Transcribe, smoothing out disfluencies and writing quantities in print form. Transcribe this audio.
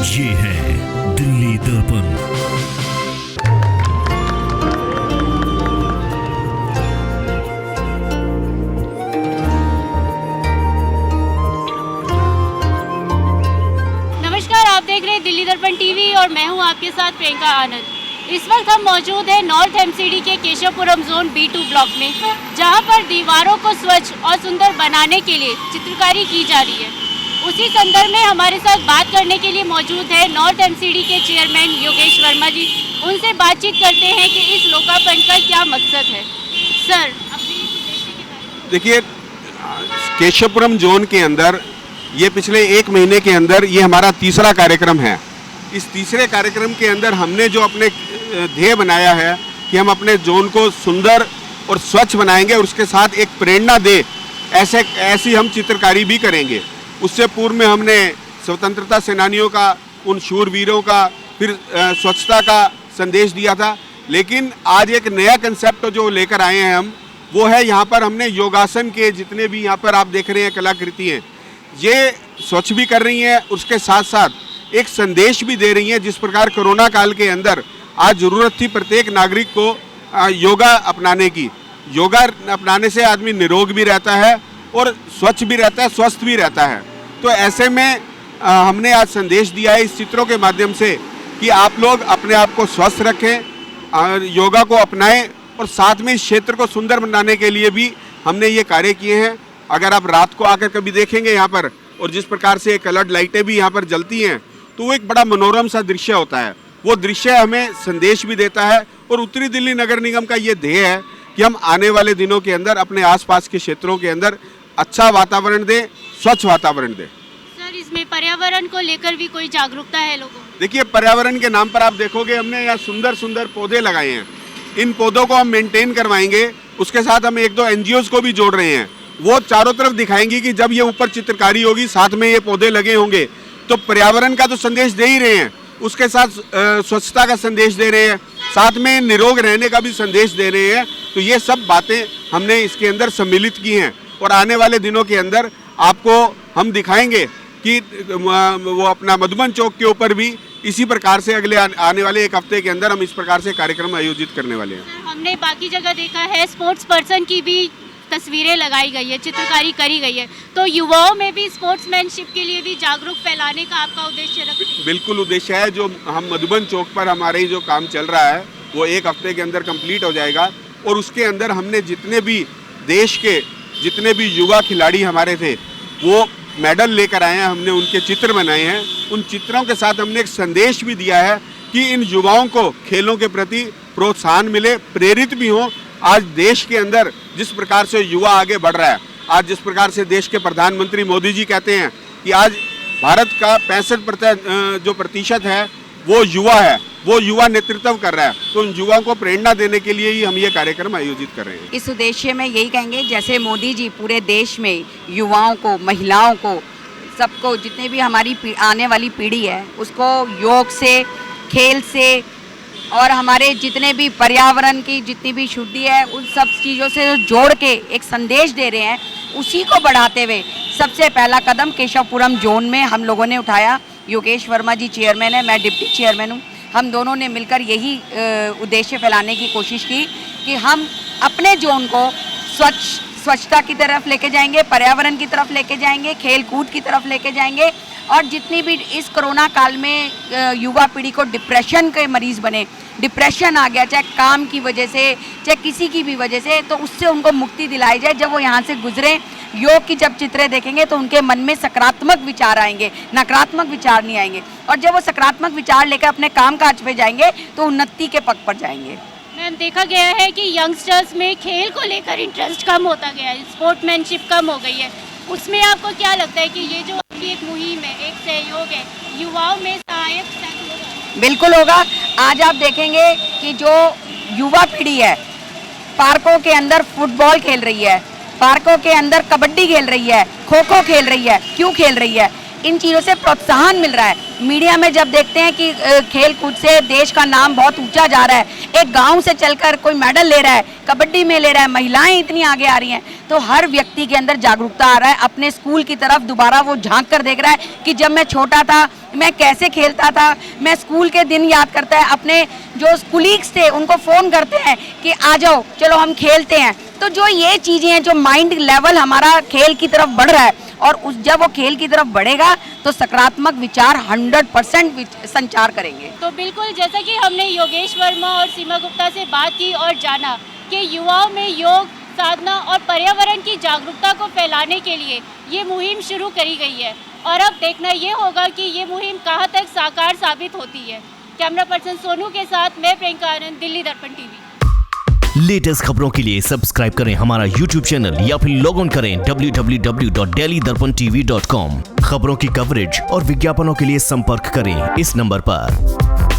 ये है दिल्ली दर्पण। नमस्कार, आप देख रहे हैं दिल्ली दर्पण टीवी और मैं हूं आपके साथ प्रियंका आनंद। इस वक्त हम मौजूद हैं नॉर्थ एमसीडी के केशवपुरम जोन B2 ब्लॉक में, जहां पर दीवारों को स्वच्छ और सुंदर बनाने के लिए चित्रकारी की जा रही है। उसी संदर्भ में हमारे साथ बात करने के लिए मौजूद है नॉर्थ एमसीडी के चेयरमैन योगेश वर्मा जी। उनसे बातचीत करते हैं कि इस लोकार्पण का क्या मकसद है। सर, अपने इस उद्देश्य के बारे में देखिए, केशवपुरम जोन के अंदर ये पिछले 1 महीने के अंदर ये हमारा तीसरा कार्यक्रम है। इस तीसरे कार्यक्रम के अंदर हमने जो अपने ध्येय बनाया है कि हम अपने जोन को सुंदर और स्वच्छ बनाएंगे और उसके साथ एक प्रेरणा दे, ऐसी हम चित्रकारी भी करेंगे। उससे पूर्व में हमने स्वतंत्रता सेनानियों का, उन शूरवीरों का, फिर स्वच्छता का संदेश दिया था। लेकिन आज एक नया कंसेप्ट जो लेकर आए हैं हम, वो है यहाँ पर हमने योगासन के जितने भी यहाँ पर आप देख रहे हैं कलाकृति हैं, ये स्वच्छ भी कर रही हैं, उसके साथ साथ एक संदेश भी दे रही हैं। जिस प्रकार कोरोना काल के अंदर आज ज़रूरत थी प्रत्येक नागरिक को योगा अपनाने की। योगा अपनाने से आदमी निरोग भी रहता है और स्वच्छ भी रहता है, स्वस्थ भी रहता है। तो ऐसे में हमने आज संदेश दिया है इस चित्रों के माध्यम से कि आप लोग अपने आप को स्वस्थ रखें, योगा को अपनाएं और साथ में इस क्षेत्र को सुंदर बनाने के लिए भी हमने ये कार्य किए हैं। अगर आप रात को आकर कभी देखेंगे यहाँ पर, और जिस प्रकार से कलर्ड लाइटें भी यहाँ पर जलती हैं, तो वो एक बड़ा मनोरम सा दृश्य होता है। वो दृश्य हमें संदेश भी देता है और उत्तरी दिल्ली नगर निगम का ये ध्येय है कि हम आने वाले दिनों के अंदर अपने आसपास के क्षेत्रों के अंदर अच्छा वातावरण दें, स्वच्छ वातावरण दें। सर, इसमें पर्यावरण को लेकर भी कोई जागरूकता है लोगों में? देखिए, पर्यावरण के नाम पर आप देखोगे हमने यहाँ सुंदर सुंदर पौधे लगाए हैं। इन पौधों को हम मेंटेन करवाएंगे, उसके साथ हम 1-2 NGOs को भी जोड़ रहे हैं। वो चारों तरफ दिखाएंगी कि जब ये ऊपर चित्रकारी होगी, साथ में ये पौधे लगे होंगे, तो पर्यावरण का तो संदेश दे ही रहे हैं, उसके साथ स्वच्छता का संदेश दे रहे हैं, साथ में निरोग रहने का भी संदेश दे रहे हैं। तो ये सब बातें हमने इसके अंदर सम्मिलित की हैं और आने वाले दिनों के अंदर आपको हम दिखाएंगे कि वो अपना मधुबन चौक के ऊपर भी इसी प्रकार से अगले आने वाले 1 हफ्ते के अंदर हम इस प्रकार से कार्यक्रम आयोजित करने वाले हैं। हमने बाकी जगह देखा है स्पोर्ट्स पर्सन की भी तस्वीरें लगाई गई है, चित्रकारी करी गई है, तो युवाओं में भी स्पोर्ट्समैनशिप के लिए भी जागरूक फैलाने का आपका उद्देश्य रखते हैं? बिल्कुल उद्देश्य है। जो हम मधुबन चौक पर हमारे जो काम चल रहा है वो 1 हफ्ते के अंदर कंप्लीट हो जाएगा और उसके अंदर हमने जितने भी देश के जितने भी युवा खिलाड़ी हमारे थे वो मेडल लेकर आए हैं, हमने उनके चित्र बनाए हैं। उन चित्रों के साथ हमने एक संदेश भी दिया है कि इन युवाओं को खेलों के प्रति प्रोत्साहन मिले, प्रेरित भी हों। आज देश के अंदर जिस प्रकार से युवा आगे बढ़ रहा है, आज जिस प्रकार से देश के प्रधानमंत्री मोदी जी कहते हैं कि आज भारत का 65% प्रतिशत है वो युवा है, वो युवा नेतृत्व कर रहा है, तो उन युवाओं को प्रेरणा देने के लिए ही हम ये कार्यक्रम आयोजित कर रहे हैं। इस उद्देश्य में यही कहेंगे, जैसे मोदी जी पूरे देश में युवाओं को, महिलाओं को, सबको, जितने भी हमारी आने वाली पीढ़ी है उसको योग से, खेल से और हमारे जितने भी पर्यावरण की जितनी भी शुद्धि है उन सब चीज़ों से जोड़ के एक संदेश दे रहे हैं, उसी को बढ़ाते हुए सबसे पहला कदम केशवपुरम जोन में हम लोगों ने उठाया। योगेश वर्मा जी चेयरमैन है, मैं डिप्टी चेयरमैन हूँ। हम दोनों ने मिलकर यही उद्देश्य फैलाने की कोशिश की कि हम अपने जोन को स्वच्छता की तरफ लेके जाएंगे, पर्यावरण की तरफ लेके जाएंगे, खेल कूद की तरफ लेके जाएंगे और जितनी भी इस कोरोना काल में युवा पीढ़ी को डिप्रेशन के मरीज़ बने, डिप्रेशन आ गया चाहे काम की वजह से चाहे किसी की भी वजह से, तो उससे उनको मुक्ति दिलाई जाए। जब वो यहाँ से गुजरें, योग की जब चित्रें देखेंगे तो उनके मन में सकारात्मक विचार आएंगे, नकारात्मक विचार नहीं आएंगे, और जब वो सकारात्मक विचार लेकर अपने काम काज पे जाएंगे तो उन्नति के पथ पर जाएंगे। मैम, देखा गया है कि यंगस्टर्स में खेल को लेकर इंटरेस्ट कम होता गया है, स्पोर्ट्समैनशिप कम हो गई है, उसमें आपको क्या लगता है कि ये जो आपकी एक मुहिम है, एक सहयोग है, युवाओं में सहायक होगा? बिल्कुल होगा। आज आप देखेंगे कि जो युवा पीढ़ी है पार्कों के अंदर फुटबॉल खेल रही है, पार्कों के अंदर कबड्डी खेल रही है, खो खो खेल रही है। क्यों खेल रही है? इन चीज़ों से प्रोत्साहन मिल रहा है। मीडिया में जब देखते हैं कि खेल कूद से देश का नाम बहुत ऊंचा जा रहा है, एक गांव से चलकर कोई मेडल ले रहा है, कबड्डी में ले रहा है, महिलाएं इतनी आगे आ रही हैं, तो हर व्यक्ति के अंदर जागरूकता आ रहा है। अपने स्कूल की तरफ दोबारा वो झांक कर देख रहा है कि जब मैं छोटा था मैं कैसे खेलता था। मैं स्कूल के दिन याद करता है, अपने जो कुलीग्स थे उनको फ़ोन करते हैं कि आ जाओ चलो हम खेलते हैं। तो जो ये चीज़ें हैं, जो माइंड लेवल हमारा खेल की तरफ बढ़ रहा है, और जब वो खेल की तरफ बढ़ेगा तो सकारात्मक विचार 100% संचार करेंगे। तो बिल्कुल, जैसा कि हमने योगेश वर्मा और सीमा गुप्ता से बात की और जाना कि युवाओं में योग, साधना और पर्यावरण की जागरूकता को फैलाने के लिए ये मुहिम शुरू करी गई है, और अब देखना ये होगा कि ये मुहिम कहाँ तक साकार साबित होती है। कैमरा पर्सन सोनू के साथ मैं प्रियंका आनंद, दिल्ली दर्पण टीवी। लेटेस्ट खबरों के लिए सब्सक्राइब करें हमारा YouTube चैनल या फिर लॉग ऑन करें www.delhidarpantv.com। खबरों की कवरेज और विज्ञापनों के लिए संपर्क करें इस नंबर पर।